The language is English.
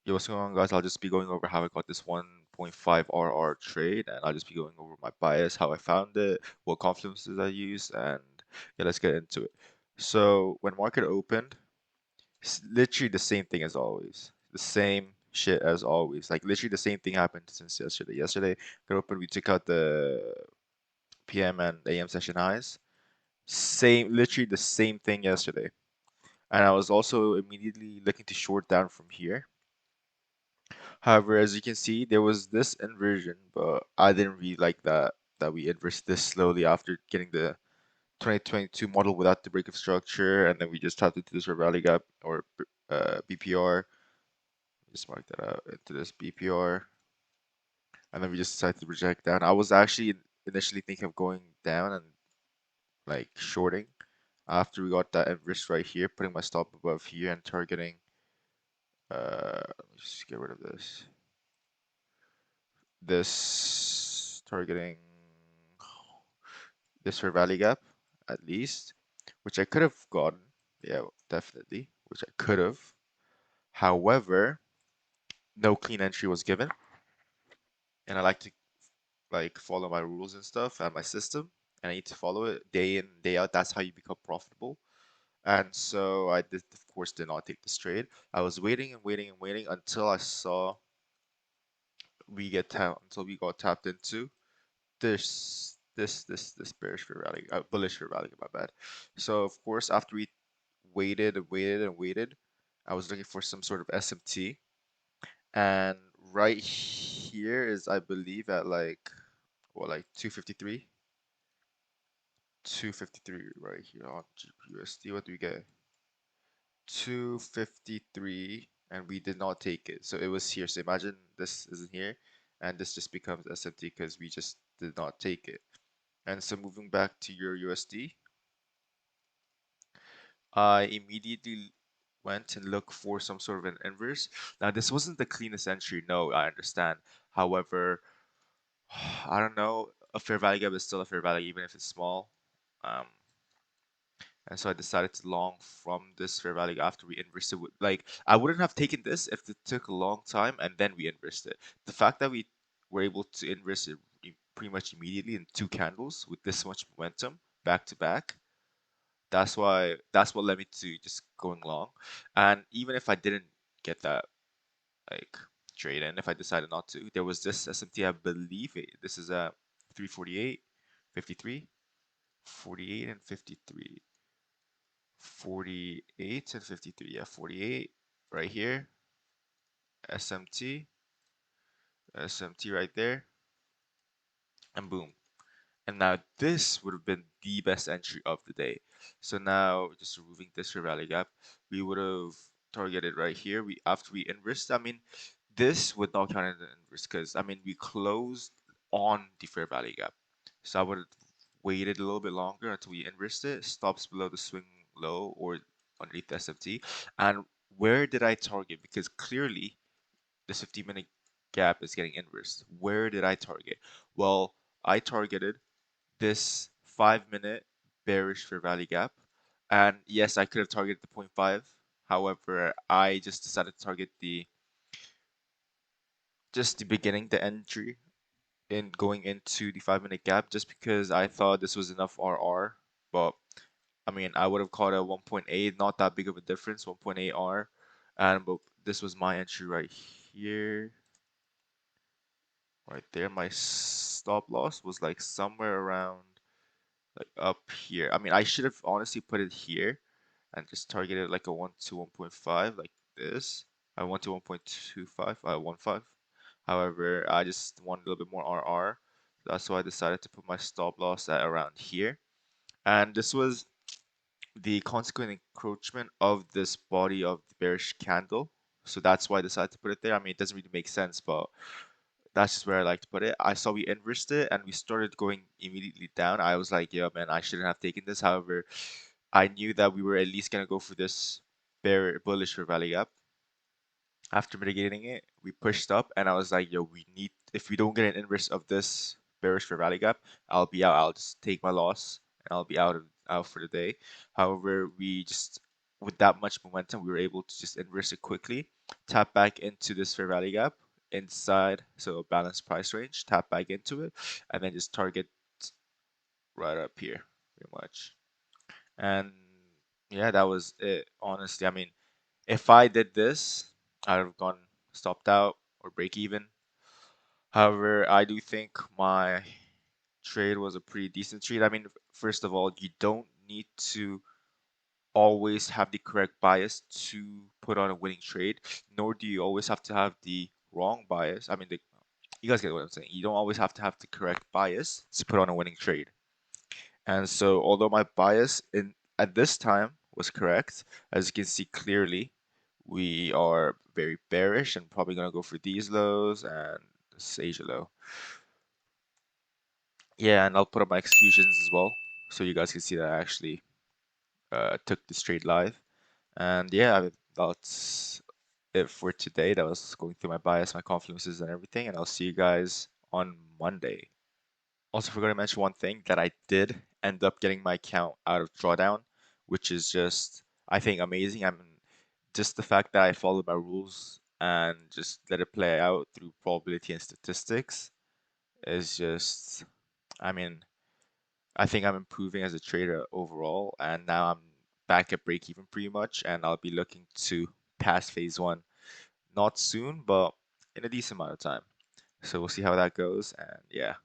Yo, what's going on, guys? I'll just be going over how I got this 1.5 RR trade, and I'll just be going over my bias, how I found it, what confluences I used, and yeah, let's get into it. So when market opened, it's literally the same thing as always. The same shit as always. Like literally the same thing happened since yesterday. Yesterday, it opened, we took out the PM and AM session highs. Same, literally the same thing yesterday. And I was also immediately looking to short down from here. However, as you can see, there was this inversion, but I didn't really like that we inversed this slowly after getting the 2022 model without the break of structure, and then we just tapped into this rally gap or BPR. Just mark that out into this BPR, and then we just decided to reject down. I was actually initially thinking of going down and like shorting after we got that inverse right here, putting my stop above here and targeting. Let me just get rid of this. Targeting this fair value gap at least, which I could have gotten. Yeah, definitely, which I could have. However, no clean entry was given, and I like to follow my rules and stuff and my system, and I need to follow it day in, day out. That's how you become profitable. And so I did, of course, did not take this trade. I was waiting and waiting and waiting until I saw until we got tapped into this bearish fair value, bullish fair value, my bad. So of course, after we waited and waited and waited, I was looking for some sort of SMT, and right here is, I believe, at like, what, like 253, 253 right here on GPUSD. What do we get? 253, and we did not take it, so it was here. So imagine this isn't here, and this just becomes SMT because we just did not take it. And so moving back to your USD, I immediately went and looked for some sort of an inverse. Now, this wasn't the cleanest entry, no, I understand. However, I don't know, a fair value gap is still a fair value, even if it's small. Um, and so I decided to long from this fair value after we inversed it. Like, I wouldn't have taken this if it took a long time and then we inversed it. The fact that we were able to inverse it pretty much immediately in 2 candles with this much momentum back to back, that's what led me to just going long. And even if I didn't get that like trade in, if I decided not to, there was this SMT, I believe this is a 348, 53, 48 and 53, 48 and 53, yeah, 48 right here, SMT, SMT right there, and boom. And now this would have been the best entry of the day. So now just removing this fair value gap, we would have targeted right here. After we inversed, I mean, this would not count as an inverse because I mean we closed on the fair value gap. So I would have waited a little bit longer until we inversed it, stops below the swing low or underneath the SFT. And where did I target? Because clearly this 15-minute gap is getting inversed. Where did I target? Well, I targeted this 5-minute bearish fair value gap. And yes, I could have targeted the 0.5. However, I just decided to target the beginning, the entry in going into the 5-minute gap, just because I thought this was enough RR. But I mean, I would have called it 1.8, not that big of a difference, 1.8 R. And but this was my entry right here, right there. My stop loss was like somewhere around like up here. I mean, I should have honestly put it here and just targeted like a 1 to 1.5 like this. I 1 to 1.25, 1.5. However, I just want a little bit more RR. That's why I decided to put my stop loss at around here. And this was the consequent encroachment of this body of the bearish candle. So that's why I decided to put it there. I mean, it doesn't really make sense, but that's just where I like to put it. I saw we inversed it and we started going immediately down. I was like, yeah, man, I shouldn't have taken this. However, I knew that we were at least gonna go for this bullish for value gap. After mitigating it, we pushed up, and I was like, yo, if we don't get an inverse of this bearish for value gap, I'll be out. I'll just take my loss and I'll be out for the day. However, we just with that much momentum, we were able to just inverse it quickly. tap back into this fair value gap inside, so a balanced price range, tap back into it, and then just target right up here, pretty much. And yeah, that was it. Honestly, I mean, if I did this, I'd have gone stopped out or break even. However, I do think my trade was a pretty decent trade. I mean, first of all, you don't need to always have the correct bias to put on a winning trade, nor do you always have to have the wrong bias. I mean, you guys get what I'm saying. You don't always have to have the correct bias to put on a winning trade. And so, although my bias in at this time was correct, as you can see clearly, we are very bearish and probably gonna go for these lows and this Asia low. Yeah, and I'll put up my executions as well, so you guys can see that I actually took this trade live. And yeah, I mean, that's it for today. That was going through my bias, my confluences, and everything. And I'll see you guys on Monday. Also, forgot to mention one thing that I did end up getting my account out of drawdown, which is just, I think, amazing. I mean, just the fact that I followed my rules and just let it play out through probability and statistics is just, I mean, I think I'm improving as a trader overall, and now I'm back at break even pretty much, and I'll be looking to pass phase one, not soon, but in a decent amount of time. So we'll see how that goes, and yeah.